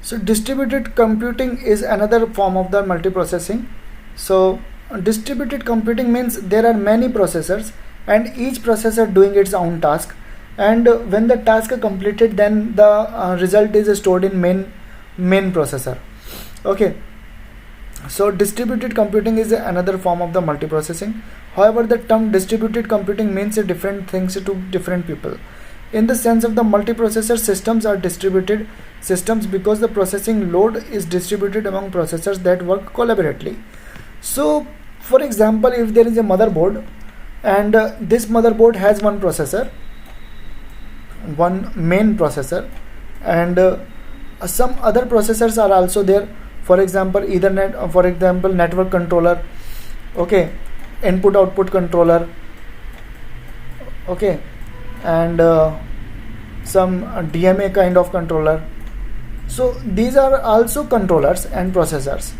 So distributed computing is another form of the multiprocessing. So distributed computing means there are many processors and each processor doing its own task, and when the task is completed, then the result is stored in main processor. Okay, so distributed computing is another form of the multiprocessing. However, the term distributed computing means different things to different people. In the sense of the multiprocessor systems are distributed systems because the processing load is distributed among processors that work collaboratively. So for example, if there is a motherboard and this motherboard has one processor, one main processor, and some other processors are also there. For example, Ethernet, for example, network controller, okay, input output controller, okay, and some DMA kind of controller. So these are also controllers and processors.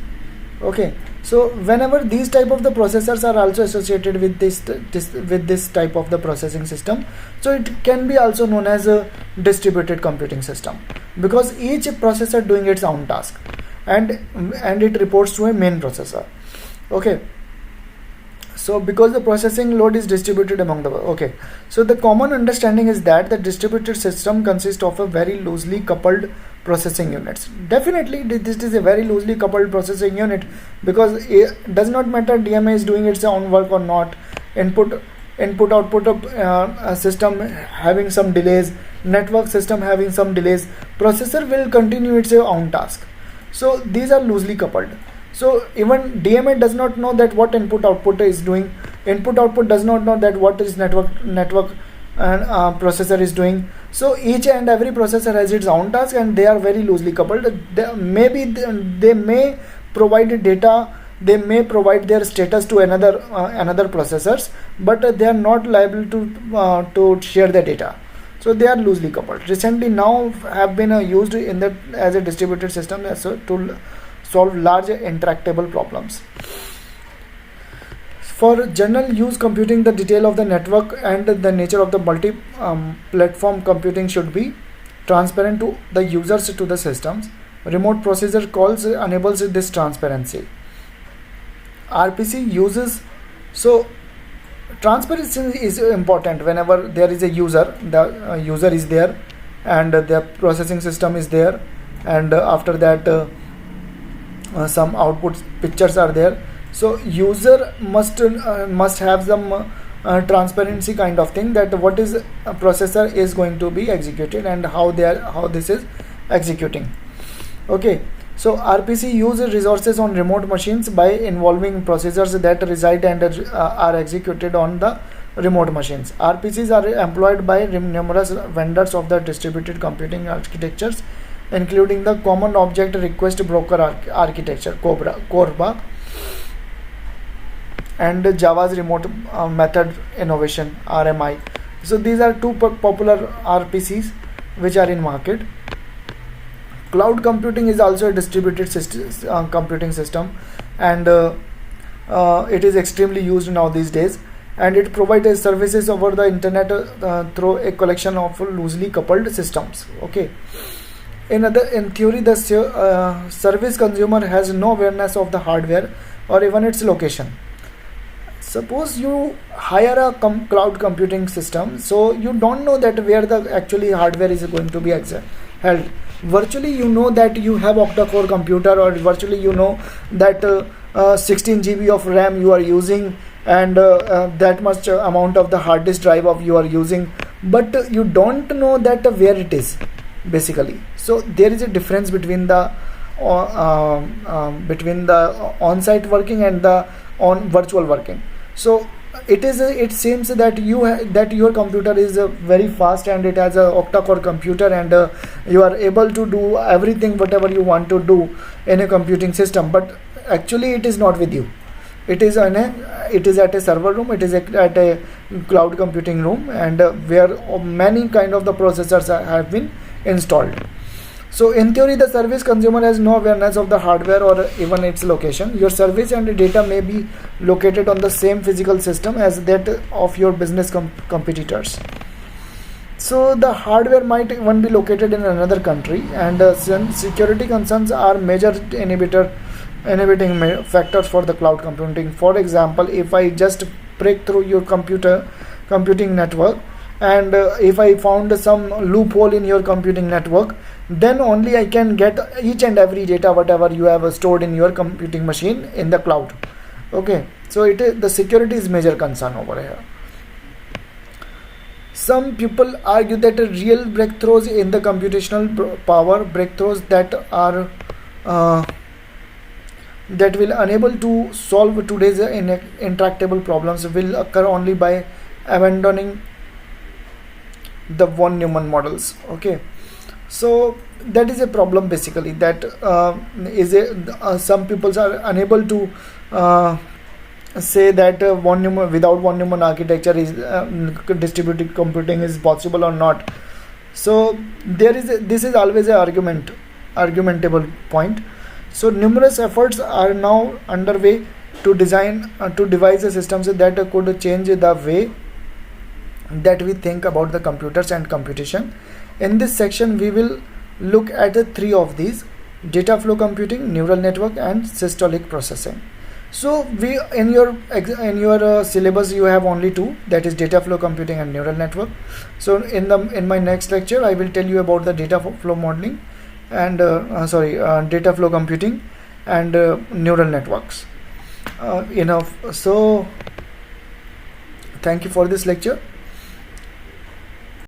Okay, so whenever these type of the processors are also associated with this type of the processing system, so it can be also known as a distributed computing system, because each processor doing its own task, and it reports to a main processor. Okay, so because the processing load is distributed among the, okay, so the common understanding is that the distributed system consists of a very loosely coupled processing units. Definitely this is a very loosely coupled processing unit, because it does not matter DMA is doing its own work or not, input output system having some delays, network system having some delays, processor will continue its own task. So these are loosely coupled. So even DMA does not know that what input output is doing, input output does not know that what is network and processor is doing. So each and every processor has its own task, and they are very loosely coupled. They may provide data, they may provide their status to another processors, but they are not liable to share the data. So they are loosely coupled. Recently now have been used in as a distributed system to solve large intractable problems. For general use computing, the detail of the network and the nature of the multi-platform computing should be transparent to the users to the systems. Remote procedure calls enables this transparency. RPC uses, so transparency is important whenever there is a user, the user is there and the processing system is there, and after that some output pictures are there. So user must have some transparency kind of thing, that what is a processor is going to be executed and how this is executing. Okay, so RPC uses resources on remote machines by involving processors that reside and are executed on the remote machines. RPCs are employed by numerous vendors of the distributed computing architectures, including the Common Object Request Broker architecture (CORBA) and Java's Remote Method Innovation (RMI). So these are two popular RPCs which are in market. Cloud computing is also a distributed computing system, and it is extremely used now these days, and it provides services over the internet through a collection of loosely coupled systems. Okay. In theory, the service consumer has no awareness of the hardware or even its location. Suppose you hire a cloud computing system, so you don't know that where the actually hardware is going to be held. Virtually you know that you have octa-core computer, or virtually you know that 16 GB of RAM you are using, and that much amount of the hard disk drive of you are using, but you don't know that where it is basically. So there is a difference between the on-site working and the virtual working. So it seems that your computer is very fast and it has a octa-core computer, and you are able to do everything whatever you want to do in a computing system, but actually it is not with you. It is at a server room, it is at a cloud computing room, and where many kind of the processors have been installed. So in theory, the service consumer has no awareness of the hardware or even its location. Your service and data may be located on the same physical system as that of your business competitors. So the hardware might even be located in another country, and security concerns are major inhibiting factors for the cloud computing. For example, if I just break through your computing network, and if I found some loophole in your computing network, then only I can get each and every data whatever you have stored in your computing machine in the cloud. Okay, so the security is major concern over here. Some people argue that real breakthroughs in the computational power, breakthroughs that are that will enable to solve today's intractable problems, will occur only by abandoning the von Neumann models. Okay, so that is a problem basically, that some people are unable to say that without von Neumann architecture is distributed computing is possible or not. So this is always a argumentable point. So numerous efforts are now underway to devise a systems that could change the way that we think about the computers and computation. In this section we will look at the three of these: data flow computing, neural network, and systolic processing. So in your syllabus you have only two, that is data flow computing and neural network. So in my next lecture I will tell you about the data flow modeling and data flow computing and neural networks. Enough. So thank you for this lecture.